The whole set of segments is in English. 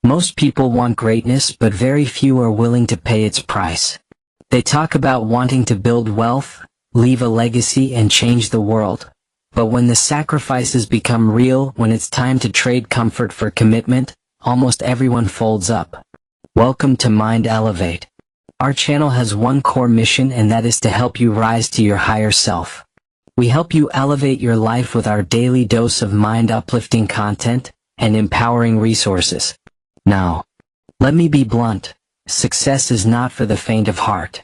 Most people want greatness, but very few are willing to pay its price. They talk about wanting to build wealth, leave a legacy, and change the world. But when the sacrifices become real, when it's time to trade comfort for commitment, almost everyone folds up. Welcome to Mind Elevate. Our channel has one core mission, and that is to help you rise to your higher self. We help you elevate your life with our daily dose of mind-uplifting content and empowering resources. Now, let me be blunt. Success is not for the faint of heart.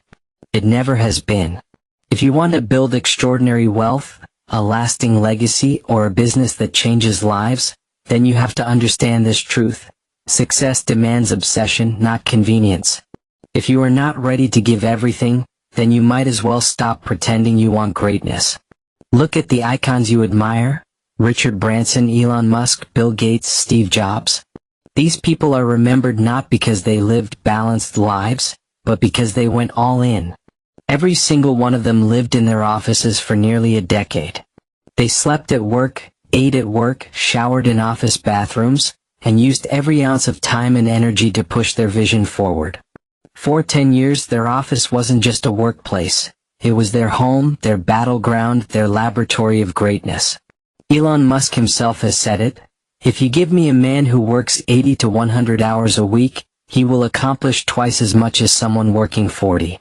It never has been. If you want to build extraordinary wealth, a lasting legacy, or a business that changes lives, then you have to understand this truth. Success demands obsession, not convenience. If you are not ready to give everything, then you might as well stop pretending you want greatness. Look at the icons you admire: Richard Branson, Elon Musk, Bill Gates, Steve Jobs. These people are remembered not because they lived balanced lives, but because they went all in. Every single one of them lived in their offices for nearly a decade. They slept at work, ate at work, showered in office bathrooms, and used every ounce of time and energy to push their vision forward. For 10 years, their office wasn't just a workplace. It was their home, their battleground, their laboratory of greatness. Elon Musk himself has said it: "If you give me a man who works 80 to 100 hours a week, he will accomplish twice as much as someone working 40.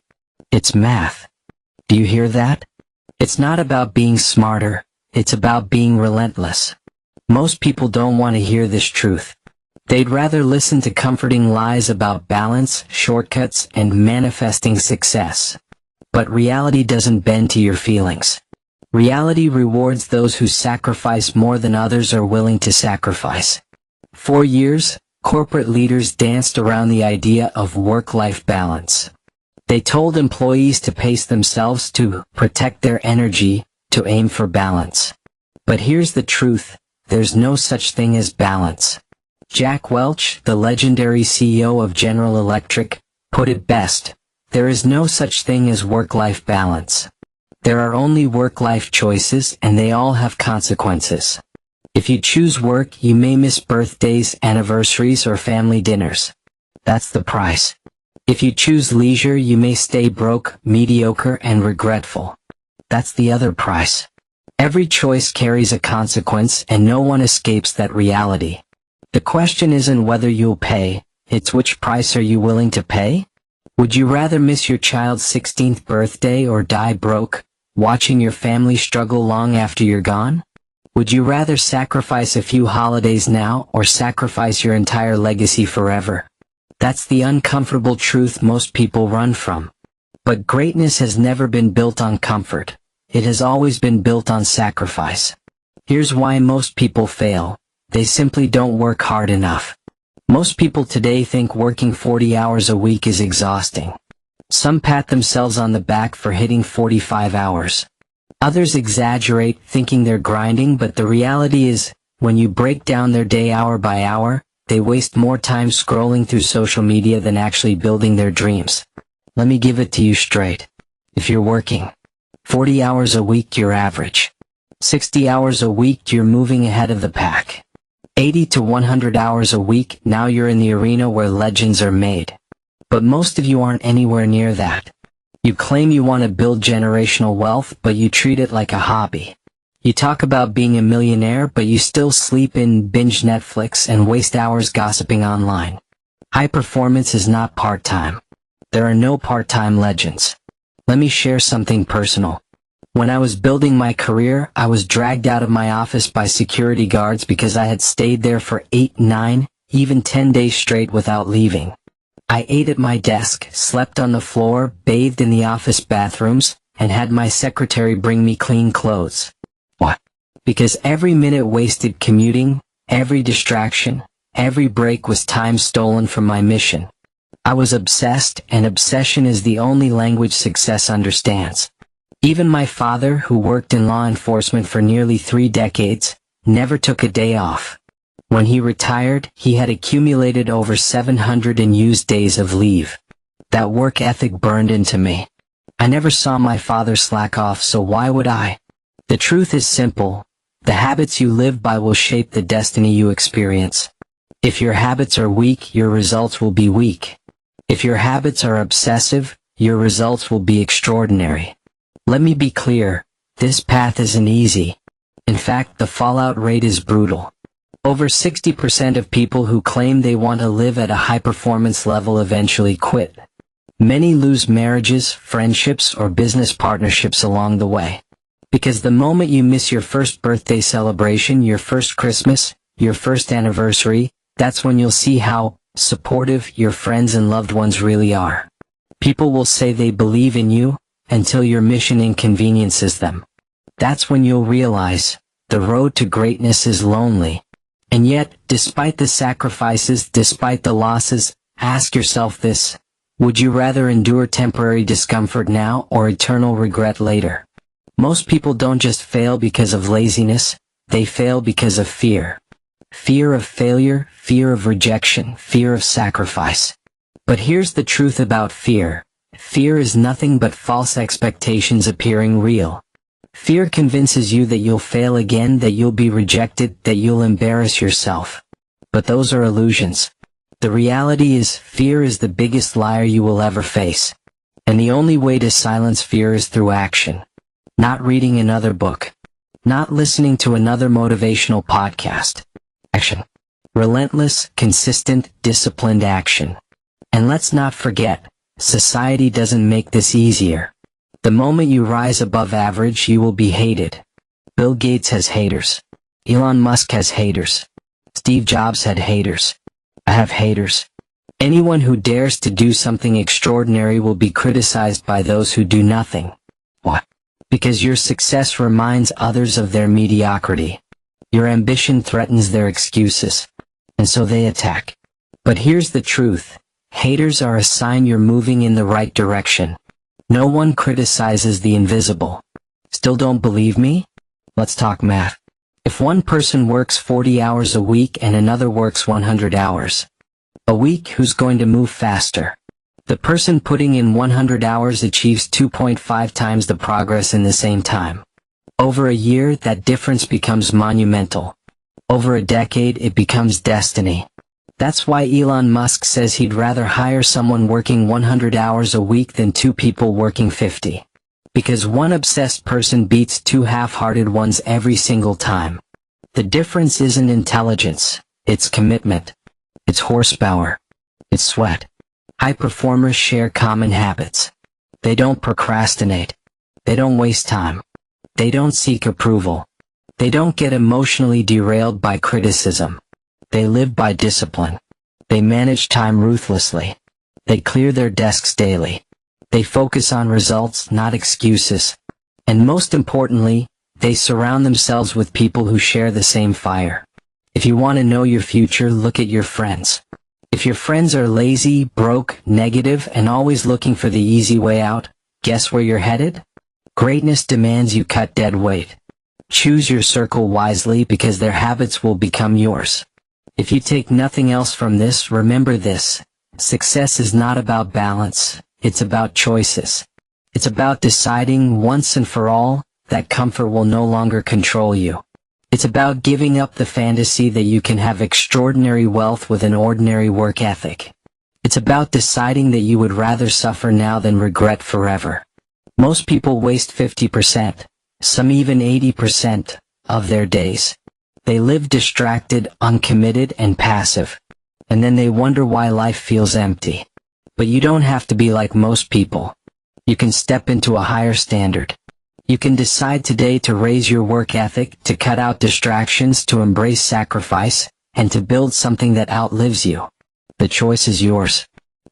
It's math. Do you hear that? It's not about being smarter, it's about being relentless. Most people don't want to hear this truth. They'd rather listen to comforting lies about balance, shortcuts, and manifesting success. But reality doesn't bend to your feelings. Reality rewards those who sacrifice more than others are willing to sacrifice. For years, corporate leaders danced around the idea of work-life balance. They told employees to pace themselves, to protect their energy, to aim for balance. But here's the truth: there's no such thing as balance. Jack Welch, the legendary CEO of General Electric, put it best: there is no such thing as work-life balance. There are only work-life choices, and they all have consequences. If you choose work, you may miss birthdays, anniversaries, or family dinners. That's the price. If you choose leisure, you may stay broke, mediocre, and regretful. That's the other price. Every choice carries a consequence, and no one escapes that reality. The question isn't whether you'll pay, it's which price are you willing to pay? Would you rather miss your child's 16th birthday or die broke, watching your family struggle long after you're gone? Would you rather sacrifice a few holidays now, or sacrifice your entire legacy forever? That's the uncomfortable truth most people run from. But greatness has never been built on comfort. It has always been built on sacrifice. Here's why most people fail: they simply don't work hard enough. Most people today think working 40 hours a week is exhausting. Some pat themselves on the back for hitting 45 hours. Others exaggerate, thinking they're grinding, but the reality is, when you break down their day hour by hour, they waste more time scrolling through social media than actually building their dreams. Let me give it to you straight. If you're working 40 hours a week, you're average. 60 hours a week, you're moving ahead of the pack. 80 to 100 hours a week, now you're in the arena where legends are made. But most of you aren't anywhere near that. You claim you want to build generational wealth, but you treat it like a hobby. You talk about being a millionaire, but you still sleep in, binge Netflix, and waste hours gossiping online. High performance is not part-time. There are no part-time legends. Let me share something personal. When I was building my career, I was dragged out of my office by security guards because I had stayed there for 8, 9, even 10 days straight without leaving. I ate at my desk, slept on the floor, bathed in the office bathrooms, and had my secretary bring me clean clothes. What? Because every minute wasted commuting, every distraction, every break was time stolen from my mission. I was obsessed, and obsession is the only language success understands. Even my father, who worked in law enforcement for nearly 3 decades, never took a day off. When he retired, he had accumulated over 700 unused days of leave. That work ethic burned into me. I never saw my father slack off, so why would I? The truth is simple: the habits you live by will shape the destiny you experience. If your habits are weak, your results will be weak. If your habits are obsessive, your results will be extraordinary. Let me be clear, this path isn't easy. In fact, the fallout rate is brutal. Over 60% of people who claim they want to live at a high-performance level eventually quit. Many lose marriages, friendships, or business partnerships along the way. Because the moment you miss your first birthday celebration, your first Christmas, your first anniversary, that's when you'll see how supportive your friends and loved ones really are. People will say they believe in you, until your mission inconveniences them. That's when you'll realize, the road to greatness is lonely. And yet, despite the sacrifices, despite the losses, ask yourself this: would you rather endure temporary discomfort now or eternal regret later? Most people don't just fail because of laziness, they fail because of fear. Fear of failure, fear of rejection, fear of sacrifice. But here's the truth about fear. Fear is nothing but false expectations appearing real. Fear convinces you that you'll fail again, that you'll be rejected, that you'll embarrass yourself. But those are illusions. The reality is, fear is the biggest liar you will ever face. And the only way to silence fear is through action. Not reading another book. Not listening to another motivational podcast. Action. Relentless, consistent, disciplined action. And let's not forget, society doesn't make this easier. The moment you rise above average, you will be hated. Bill Gates has haters. Elon Musk has haters. Steve Jobs had haters. I have haters. Anyone who dares to do something extraordinary will be criticized by those who do nothing. Why? Because your success reminds others of their mediocrity. Your ambition threatens their excuses. And so they attack. But here's the truth. Haters are a sign you're moving in the right direction. No one criticizes the invisible. Still don't believe me? Let's talk math. If one person works 40 hours a week and another works 100 hours a week, who's going to move faster? The person putting in 100 hours achieves 2.5 times the progress in the same time. Over a year, that difference becomes monumental. Over a decade, it becomes destiny. That's why Elon Musk says he'd rather hire someone working 100 hours a week than two people working 50. Because one obsessed person beats two half-hearted ones every single time. The difference isn't intelligence, it's commitment. It's horsepower. It's sweat. High performers share common habits. They don't procrastinate. They don't waste time. They don't seek approval. They don't get emotionally derailed by criticism. They live by discipline. They manage time ruthlessly. They clear their desks daily. They focus on results, not excuses. And most importantly, they surround themselves with people who share the same fire. If you want to know your future, look at your friends. If your friends are lazy, broke, negative, and always looking for the easy way out, guess where you're headed? Greatness demands you cut dead weight. Choose your circle wisely because their habits will become yours. If you take nothing else from this, remember this. Success is not about balance, it's about choices. It's about deciding once and for all that comfort will no longer control you. It's about giving up the fantasy that you can have extraordinary wealth with an ordinary work ethic. It's about deciding that you would rather suffer now than regret forever. Most people waste 50%, some even 80%, of their days. They live distracted, uncommitted, and passive. And then they wonder why life feels empty. But you don't have to be like most people. You can step into a higher standard. You can decide today to raise your work ethic, to cut out distractions, to embrace sacrifice, and to build something that outlives you. The choice is yours.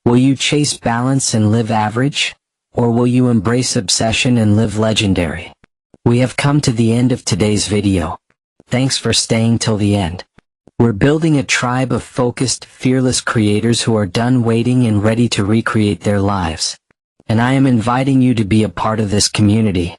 Will you chase balance and live average? Or will you embrace obsession and live legendary? We have come to the end of today's video. Thanks for staying till the end. We're building a tribe of focused, fearless creators who are done waiting and ready to recreate their lives. And I am inviting you to be a part of this community.